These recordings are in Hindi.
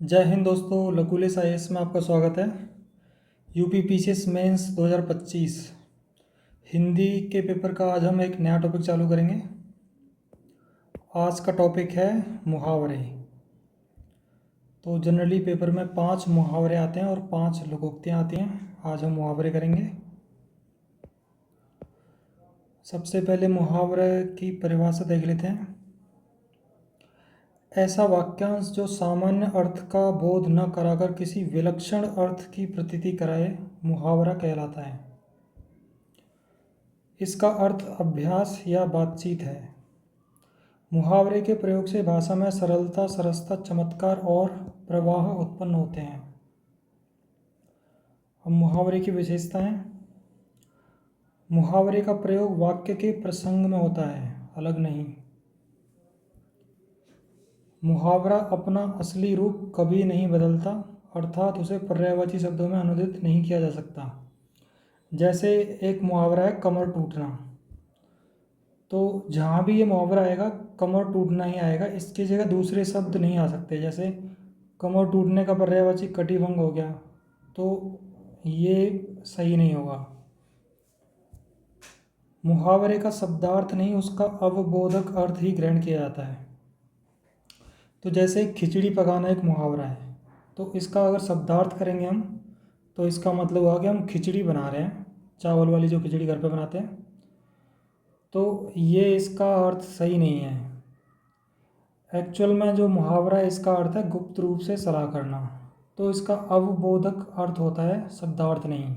जय हिंद दोस्तों, लकुलिस आईएएस में आपका स्वागत है। यूपी पीसीएस मेंस 2025 हिंदी के पेपर का आज हम एक नया टॉपिक चालू करेंगे। आज का टॉपिक है मुहावरे। तो जनरली पेपर में 5 मुहावरे आते हैं और 5 लोकोक्तियाँ आती हैं। आज हम मुहावरे करेंगे। सबसे पहले मुहावरे की परिभाषा देख लेते हैं। ऐसा वाक्यांश जो सामान्य अर्थ का बोध न कराकर किसी विलक्षण अर्थ की प्रतीति कराए मुहावरा कहलाता है। इसका अर्थ अभ्यास या बातचीत है। मुहावरे के प्रयोग से भाषा में सरलता, सरसता, चमत्कार और प्रवाह उत्पन्न होते हैं। अब मुहावरे की विशेषताएं। मुहावरे का प्रयोग वाक्य के प्रसंग में होता है, अलग नहीं। मुहावरा अपना असली रूप कभी नहीं बदलता, अर्थात उसे पर्यायवाची शब्दों में अनुदित नहीं किया जा सकता। जैसे एक मुहावरा है कमर टूटना, तो जहाँ भी ये मुहावरा आएगा कमर टूटना ही आएगा, इसकी जगह दूसरे शब्द नहीं आ सकते। जैसे कमर टूटने का पर्यायवाची कटिभंग हो गया, तो ये सही नहीं होगा। मुहावरे का शब्दार्थ नहीं, उसका अवबोधक अर्थ ही ग्रहण किया जाता है। तो जैसे खिचड़ी पकाना एक मुहावरा है, तो इसका अगर शब्दार्थ करेंगे हम, तो इसका मतलब हुआ कि हम खिचड़ी बना रहे हैं, चावल वाली जो खिचड़ी घर पे बनाते हैं। तो ये इसका अर्थ सही नहीं है। एक्चुअल में जो मुहावरा है इसका अर्थ है गुप्त रूप से सलाह करना, तो इसका अवबोधक अर्थ होता है, शब्दार्थ नहीं।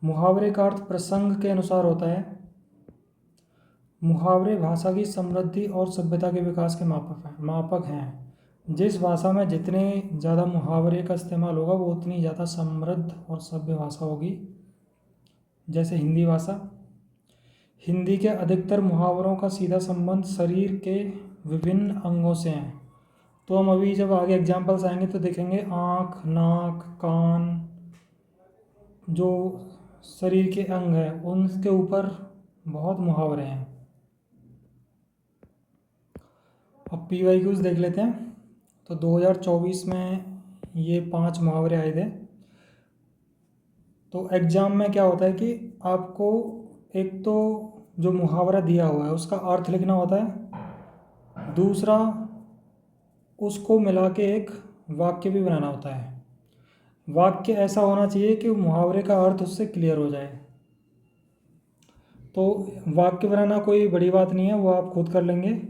मुहावरे का अर्थ प्रसंग के अनुसार होता है। मुहावरे भाषा की समृद्धि और सभ्यता के विकास के मापक हैं। जिस भाषा में जितने ज़्यादा मुहावरे का इस्तेमाल होगा वो उतनी ज़्यादा समृद्ध और सभ्य भाषा होगी। जैसे हिंदी भाषा। हिंदी के अधिकतर मुहावरों का सीधा संबंध शरीर के विभिन्न अंगों से हैं। तो हम अभी जब आगे एग्जाम्पल्स आएंगे तो देखेंगे आँख, नाक, कान, जो शरीर के अंग हैं उनके ऊपर बहुत मुहावरे हैं। अब PYQs देख लेते हैं। तो 2024 में ये 5 मुहावरे आए थे। तो एग्ज़ाम में क्या होता है कि आपको एक तो जो मुहावरा दिया हुआ है उसका अर्थ लिखना होता है, दूसरा उसको मिला के एक वाक्य भी बनाना होता है। वाक्य ऐसा होना चाहिए कि मुहावरे का अर्थ उससे क्लियर हो जाए। तो वाक्य बनाना कोई बड़ी बात नहीं है, वो आप खुद कर लेंगे।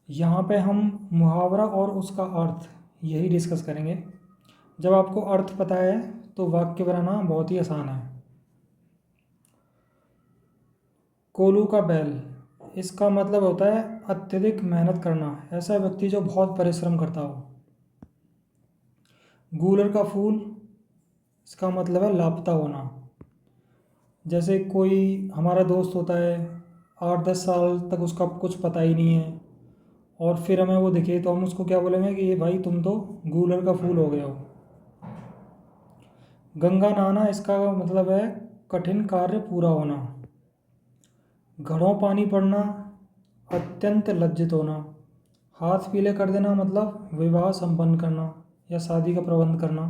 यहाँ पे हम मुहावरा और उसका अर्थ यही डिस्कस करेंगे। जब आपको अर्थ पता है तो वाक्य बनाना बहुत ही आसान है। कोलू का बैल, इसका मतलब होता है अत्यधिक मेहनत करना, ऐसा व्यक्ति जो बहुत परिश्रम करता हो। गूलर का फूल, इसका मतलब है लापता होना। जैसे कोई हमारा दोस्त होता है, 8-10 साल तक उसका कुछ पता ही नहीं है, और फिर हमें वो दिखे तो हम उसको क्या बोलेंगे कि ये भाई तुम तो गूलर का फूल हो गए हो। गंगा नहाना, इसका मतलब है कठिन कार्य पूरा होना। घड़ों पानी पड़ना, अत्यंत लज्जित होना। हाथ पीले कर देना मतलब विवाह संपन्न करना या शादी का प्रबंध करना।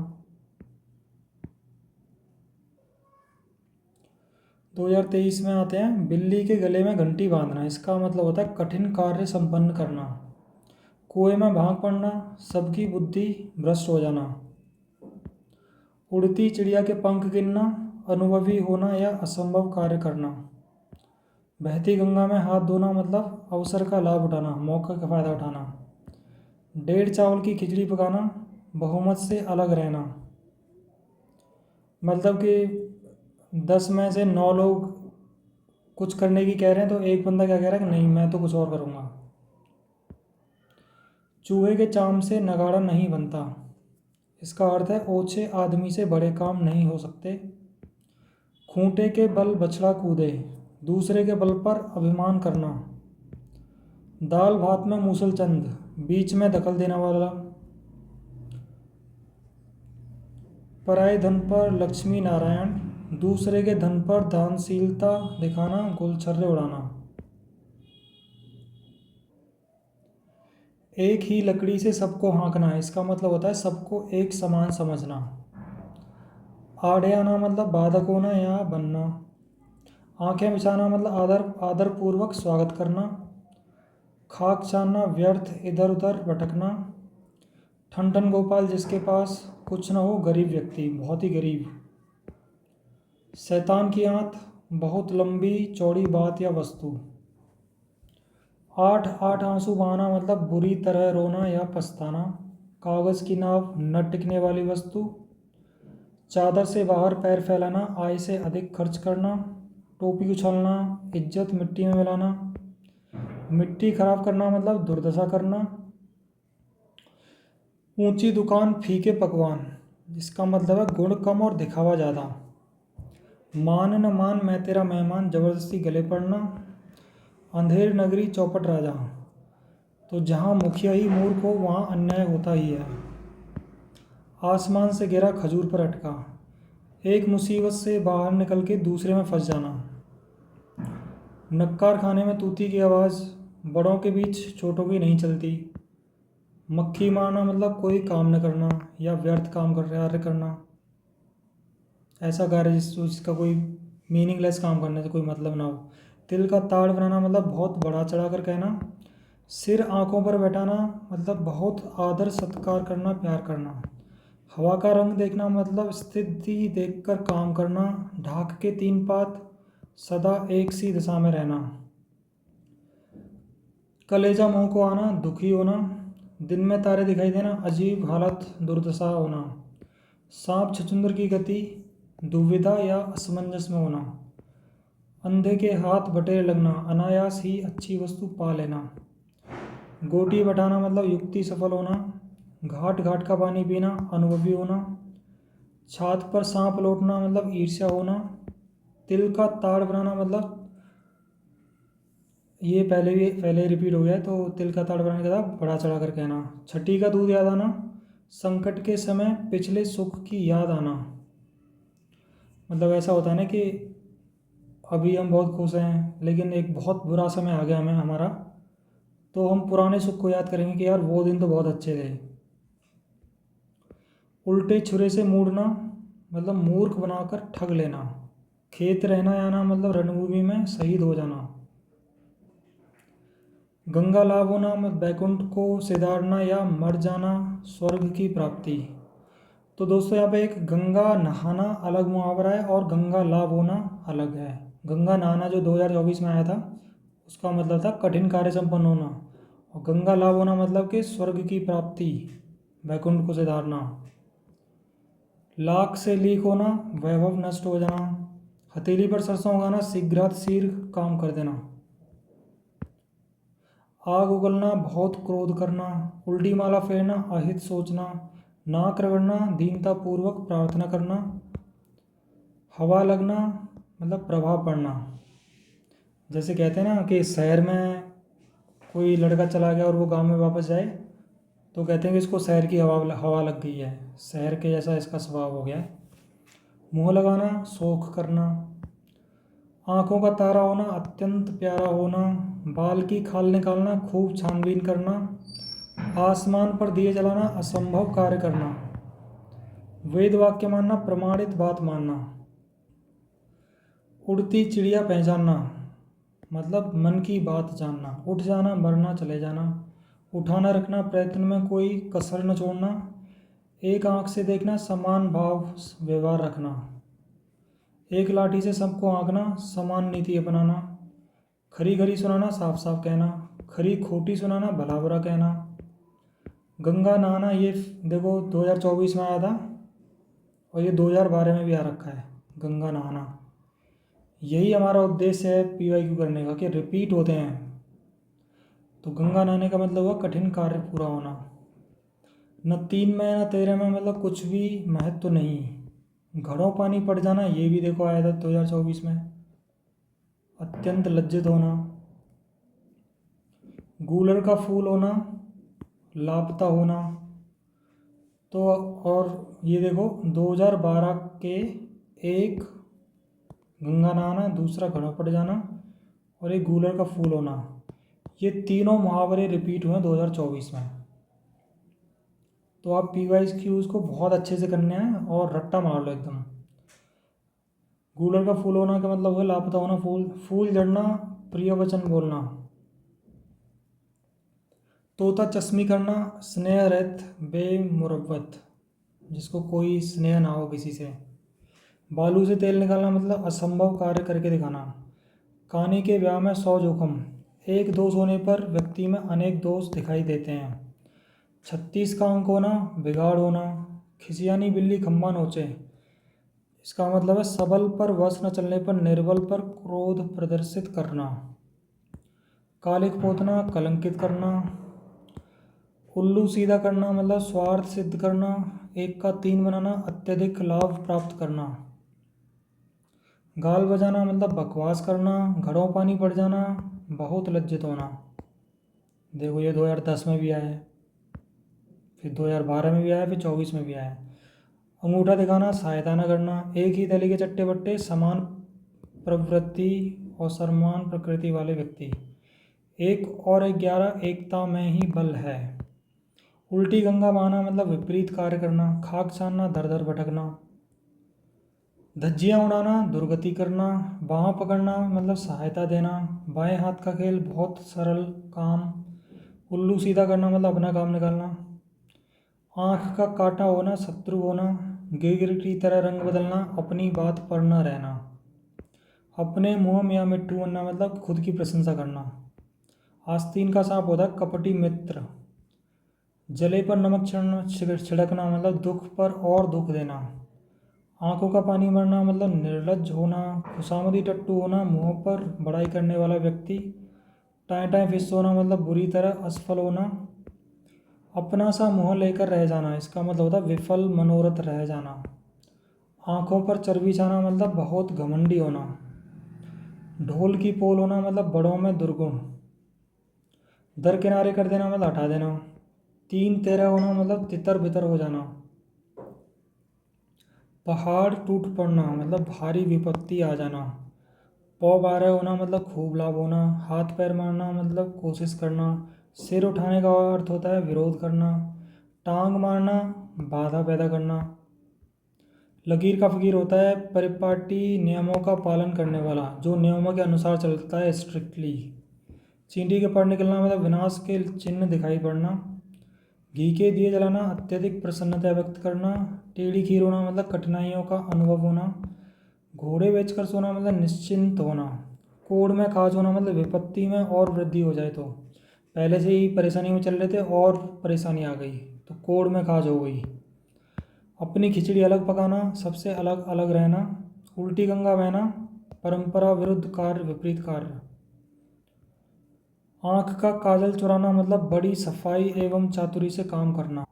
2023 में आते हैं बिल्ली के गले में घंटी बांधना, इसका मतलब होता है कठिन कार्य संपन्न करना। कुएं में भांग पड़ना, सबकी बुद्धि भ्रष्ट हो जाना। उड़ती चिड़िया के पंख गिनना, अनुभवी होना या असंभव कार्य करना। बहती गंगा में हाथ धोना मतलब अवसर का लाभ उठाना, मौका का फ़ायदा उठाना। 1.5 चावल की खिचड़ी पकाना, बहुमत से अलग रहना। मतलब कि 10 में से 9 लोग कुछ करने की कह रहे हैं तो एक बंदा क्या कह रहा है कि नहीं मैं तो कुछ और करूँगा। चूहे के चाम से नगाड़ा नहीं बनता, इसका अर्थ है ओछे आदमी से बड़े काम नहीं हो सकते। खूंटे के बल बछड़ा कूदे, दूसरे के बल पर अभिमान करना। दाल भात में मूसलचंद, बीच में दखल देने वाला। पराये धन पर लक्ष्मी नारायण, दूसरे के धन पर दानशीलता दिखाना, गुलछर्रे उड़ाना। एक ही लकड़ी से सबको हाँकना है, इसका मतलब होता है सबको एक समान समझना। आड़े आना मतलब बाधक होना या बनना। आंखें बिछाना मतलब आदर पूर्वक स्वागत करना। खाक छानना व्यर्थ इधर उधर भटकना। ठन गोपाल जिसके पास कुछ न हो, गरीब व्यक्ति, बहुत ही गरीब। शैतान की आंत बहुत लंबी चौड़ी बात या वस्तु। आठ आठ आंसू बहाना मतलब बुरी तरह रोना या पछताना। कागज़ की नाव न टिकने वाली वस्तु। चादर से बाहर पैर फैलाना, आय से अधिक खर्च करना। टोपी उछलना, इज्जत मिट्टी में मिलाना। मिट्टी खराब करना मतलब दुर्दशा करना। ऊंची दुकान फीके पकवान, जिसका मतलब है गुण कम और दिखावा ज़्यादा। मान न मान मैं तेरा मेहमान, ज़बरदस्ती गले पड़ना। अंधेर नगरी चौपट राजा, तो जहाँ मुखिया ही मूर्ख हो वहाँ अन्याय होता ही है। आसमान से गिरा खजूर पर अटका, एक मुसीबत से बाहर निकल के दूसरे में फंस जाना। नक्कार खाने में तूती की आवाज़, बड़ों के बीच छोटों की नहीं चलती। मक्खी मारना मतलब कोई काम न करना या व्यर्थ कार्य करना, ऐसा कार्य जिसका कोई मीनिंगलेस काम करने से कोई मतलब ना हो। तिल का ताड़ बनाना मतलब बहुत बड़ा चढ़ा कर कहना। सिर आंखों पर बैठाना मतलब बहुत आदर सत्कार करना, प्यार करना। हवा का रंग देखना मतलब स्थिति देखकर काम करना। ढाक के तीन पात, सदा एक सी दिशा में रहना। कलेजा मुंह को आना, दुखी होना। दिन में तारे दिखाई देना, अजीब हालत, दुर्दशा होना। सांप छछुंदर की गति, दुविधा या असमंजस में होना। अंधे के हाथ बटेर लगना, अनायास ही अच्छी वस्तु पा लेना। गोटी बटाना मतलब युक्ति सफल होना। घाट घाट का पानी पीना, अनुभवी होना। छात पर सांप लौटना मतलब ईर्ष्या होना। तिल का ताड़ बनाना मतलब ये पहले रिपीट हो गया है, तो तिल का ताड़ बनाने के बाद बड़ा चढ़ा कर कहना। छठी का दूध याद आना, संकट के समय पिछले सुख की याद आना। मतलब ऐसा होता है ना कि अभी हम बहुत खुश हैं लेकिन एक बहुत बुरा समय आ गया हमें हमारा, तो हम पुराने सुख को याद करेंगे कि यार वो दिन तो बहुत अच्छे थे। उल्टे छुरे से मूड़ना मतलब मूर्ख बनाकर ठग लेना। खेत रहना आना मतलब रणभूमि में शहीद हो जाना। गंगा लाभ होना मतलब बैकुंठ को सिधारना या मर जाना, स्वर्ग की प्राप्ति। तो दोस्तों यहाँ पे एक गंगा नहाना अलग मुहावरा है और गंगा लाभ होना अलग है। गंगा नहाना जो 2024 में आया था उसका मतलब था कठिन कार्य संपन्न होना, और गंगा लाभ होना मतलब कि स्वर्ग की प्राप्ति, वैकुंठ को सिधारना। लाख से लीक होना, वैभव नष्ट हो जाना। हथेली पर सरसों उगाना, शीघ्र काम कर देना। आग उगलना, बहुत क्रोध करना। उल्टी माला फेरना, अहित सोचना। नाक रगड़ना, दीनतापूर्वक प्रार्थना करना। हवा लगना मतलब प्रभाव पड़ना। जैसे कहते हैं ना कि शहर में कोई लड़का चला गया और वो गांव में वापस जाए तो कहते हैं कि इसको शहर की हवा लग गई है, शहर के जैसा इसका स्वभाव हो गया है। मुँह लगाना, शोक करना। आँखों का तारा होना, अत्यंत प्यारा होना। बाल की खाल निकालना, खूब छानबीन करना। आसमान पर दिए जलाना, असंभव कार्य करना। वेद वाक्य मानना, प्रमाणित बात मानना। उड़ती चिड़िया पहचानना मतलब मन की बात जानना। उठ जाना, मरना, चले जाना। उठाना रखना, प्रयत्न में कोई कसर न छोड़ना। एक आंख से देखना, समान भाव व्यवहार रखना। एक लाठी से सबको हाँकना, समान नीति अपनाना। खरी खरी सुनाना, साफ साफ कहना। खरी खोटी सुनाना, भला बुरा कहना। गंगा नहाना ये देखो 2024 में आया था और ये 2012 में भी आ रखा है, गंगा नहाना। यही हमारा उद्देश्य है PYQ करने का कि रिपीट होते हैं। तो गंगा नहाने का मतलब हुआ कठिन कार्य पूरा होना। न 3 में न 13 में मतलब कुछ भी महत्व नहीं। घड़ों पानी पड़ जाना ये भी देखो आया था 2024 में। अत्यंत लज्जित होना। गूलर का फूल होना, लापता होना। तो और ये देखो 2012 के एक गंगा नहाना, दूसरा घड़ों पड़ जाना और एक गूलर का फूल होना, ये तीनों मुहावरे रिपीट हुए 2024 में। तो आप PYQs को बहुत अच्छे से करने हैं और रट्टा मार लो एकदम। गूलर का फूल होना का मतलब है लापता होना, फूल जड़ना, प्रिय वचन बोलना। तोता चश्मी करना, स्नेह रहित बेमुरवत, जिसको कोई स्नेह ना हो किसी से। बालू से तेल निकालना मतलब असंभव कार्य करके दिखाना। कानी के ब्याह में 100 जोखम, एक दोष होने पर व्यक्ति में अनेक दोष दिखाई देते हैं। 36 का अंक होना, बिगाड़ होना। खिसियानी बिल्ली खम्बा नोचे, इसका मतलब है सबल पर वश न चलने पर निर्बल पर क्रोध प्रदर्शित करना। कालिक पोतना, कलंकित करना। उल्लू सीधा करना मतलब स्वार्थ सिद्ध करना, 1 का 3 बनाना, अत्यधिक लाभ प्राप्त करना। गाल बजाना मतलब बकवास करना, घड़ों पानी पड़ जाना, बहुत लज्जित होना। देखो ये 2010 में भी आया है, फिर 2012 में भी आया, फिर 24 में भी आया है। अंगूठा दिखाना, सहायता न करना। एक ही तली के चट्टे बट्टे, समान प्रवृत्ति और समान प्रकृति वाले व्यक्ति। 1 और 11, एकता में ही बल है। उल्टी गंगा बहाना मतलब विपरीत कार्य करना। खाक छानना, दर दर भटकना। धज्जियाँ उड़ाना, दुर्गति करना। बाँह पकड़ना मतलब सहायता देना। बाएं हाथ का खेल, बहुत सरल काम। उल्लू सीधा करना मतलब अपना काम निकालना। आँख का काटा होना, शत्रु होना। गिरगिट की तरह रंग बदलना, अपनी बात पर न रहना। अपने मुँह या मिट्टू बनना मतलब खुद की प्रशंसा करना। आस्तीन का सांप होता है कपटी मित्र। जले पर नमक छिड़कना मतलब दुख पर और दुख देना। आंखों का पानी भरना मतलब निर्लज्ज होना। खुशामदी टट्टू होना, मुंह पर बड़ाई करने वाला व्यक्ति। टाएं टाएं फिस होना मतलब बुरी तरह असफल होना। अपना सा मुंह लेकर रह जाना, इसका मतलब होता है विफल मनोरथ रह जाना। आंखों पर चर्बी छाना मतलब बहुत घमंडी होना। ढोल की पोल होना मतलब बड़ों में दुर्गुण। दरकिनारे कर देना मतलब हटा देना। 3 तेरह होना मतलब तितर बितर हो जाना। पहाड़ टूट पड़ना मतलब भारी विपत्ति आ जाना। पौ 12 होना मतलब खूब लाभ होना। हाथ पैर मारना मतलब कोशिश करना। सिर उठाने का अर्थ होता है विरोध करना। टांग मारना, बाधा पैदा करना। लकीर का फकीर होता है परिपाटी नियमों का पालन करने वाला, जो नियमों के अनुसार चलता है स्ट्रिक्टली। चींटी के पर निकलना मतलब विनाश के चिन्ह दिखाई पड़ना। घी के दिए जलाना, अत्यधिक प्रसन्नता व्यक्त करना। टेढ़ी खीर होना मतलब कठिनाइयों का अनुभव होना। घोड़े बेचकर सोना मतलब निश्चिंत होना। कोढ़ में खाज होना मतलब विपत्ति में और वृद्धि हो जाए, तो पहले से ही परेशानी में चल रहे थे और परेशानी आ गई तो कोढ़ में खाज हो गई। अपनी खिचड़ी अलग पकाना, सबसे अलग अलग रहना। उल्टी गंगा बहना, परंपरा विरुद्ध कार्य, विपरीत कार्य। आँख का काजल चुराना मतलब बड़ी सफाई एवं चातुरी से काम करना।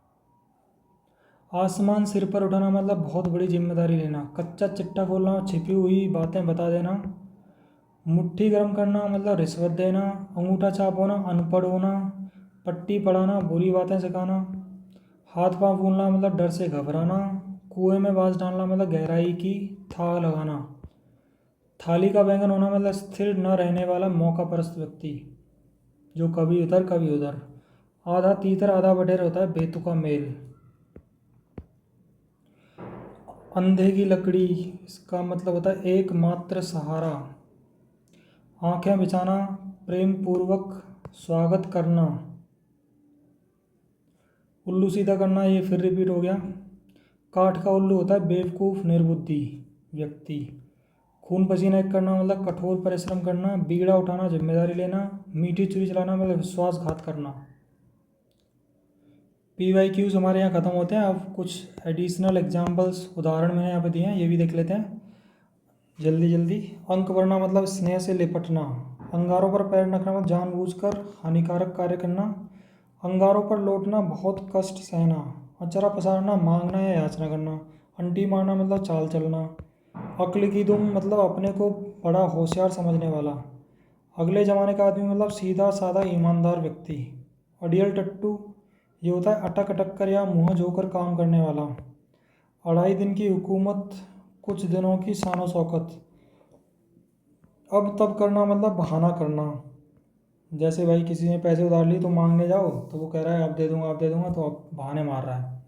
आसमान सिर पर उठाना मतलब बहुत बड़ी जिम्मेदारी लेना। कच्चा चिट्टा खोलना, छिपी हुई बातें बता देना। मुट्ठी गर्म करना मतलब रिश्वत देना। अंगूठा छाप होना, अनपढ़ होना। पट्टी पढ़ाना, बुरी बातें सिखाना। हाथ पांव फूलना मतलब डर से घबराना। कुएं में बांस डालना मतलब गहराई की था लगाना। थाली का बैंगन होना मतलब स्थिर न रहने वाला मौका परस्त व्यक्ति, जो कभी उधर कभी उधर। आधा तीतर आधा बटेर होता है बेतुका मेल। अंधे की लकड़ी, इसका मतलब होता है एकमात्र सहारा। आंखें बिछाना, प्रेम पूर्वक स्वागत करना। उल्लू सीधा करना, ये फिर रिपीट हो गया। काठ का उल्लू होता है बेवकूफ़ निर्बुद्धि व्यक्ति। खून पसीना एक करना मतलब कठोर परिश्रम करना। बीड़ा उठाना, जिम्मेदारी लेना। मीठी छुरी चलाना मतलब विश्वासघात करना। PYQs हमारे यहाँ ख़त्म होते हैं। अब कुछ एडिशनल एग्जाम्पल्स उदाहरण मैंने यहाँ पे दिए हैं, ये भी देख लेते हैं जल्दी जल्दी। अंक भरना मतलब स्नेह से लिपटना। अंगारों पर पैर रखना मतलब जानबूझकर हानिकारक कार्य करना। अंगारों पर लौटना, बहुत कष्ट सहना। अचरा पसारना, मांगना या याचना करना। अंटी मारना मतलब चाल चलना। अक्ल की दुम मतलब अपने को बड़ा होशियार समझने वाला। अगले ज़माने का आदमी मतलब सीधा साधा ईमानदार व्यक्ति। अड़ियल टट्टू, ये होता है अटक अटक कर या मुँह जोकर काम करने वाला। 2.5 दिन की हुकूमत, कुछ दिनों की शानो शौकत। अब तब करना मतलब बहाना करना। जैसे भाई किसी ने पैसे उधार लिए तो मांगने जाओ तो वो कह रहा है अब दे दूंगा, अब दे दूंगा, तो अब बहाने मार रहा है।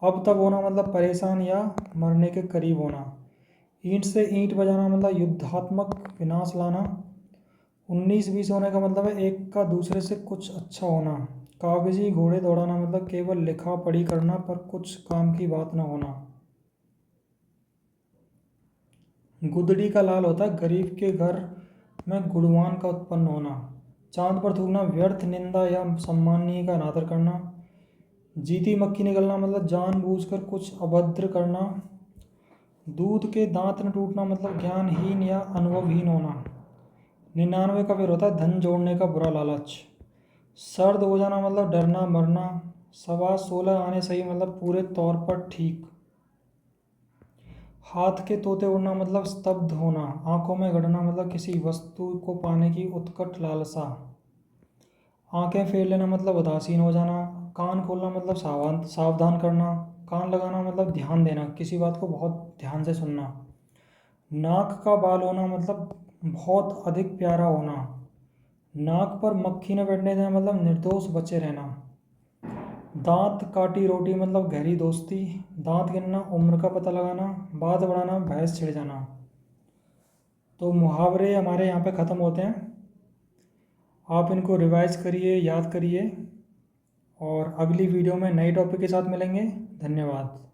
अब तब होना मतलब परेशान या मरने के करीब होना। ईंट से ईंट बजाना मतलब युद्धात्मक विनाश लाना। 19-20 होने का मतलब है एक का दूसरे से कुछ अच्छा होना। कागजी घोड़े दौड़ाना मतलब केवल लिखा पढ़ी करना पर कुछ काम की बात ना होना। गुदड़ी का लाल होता है गरीब के घर में गुणवान का उत्पन्न होना। चांद पर थूकना व्यर्थ निंदा या सम्माननीय का अनादर करना। जीती मक्खी निकलना मतलब जानबूझकर कुछ अभद्र करना। दूध के दांत न टूटना मतलब ज्ञानहीन या अनुभवहीन होना। 99 का फिर होता है धन जोड़ने का बुरा लालच। सर्द हो जाना मतलब डरना मरना। 16.25 आने सही मतलब पूरे तौर पर ठीक। हाथ के तोते उड़ना मतलब स्तब्ध होना। आंखों में गड़ना मतलब किसी वस्तु को पाने की उत्कट लालसा। आंखें फेर लेना मतलब उदासीन हो जाना। कान खोलना मतलब सावधान सावधान करना। कान लगाना मतलब ध्यान देना, किसी बात को बहुत ध्यान से सुनना। नाक का बाल होना मतलब बहुत अधिक प्यारा होना। नाक पर मक्खी न बैठने देना मतलब निर्दोष बचे रहना। दांत काटी रोटी मतलब गहरी दोस्ती। दांत गिनना उम्र का पता लगाना। बात बढ़ाना भैंस छिड़ जाना। तो मुहावरे हमारे यहाँ पे ख़त्म होते हैं। आप इनको रिवाइज करिए, याद करिए, और अगली वीडियो में नए टॉपिक के साथ मिलेंगे। धन्यवाद।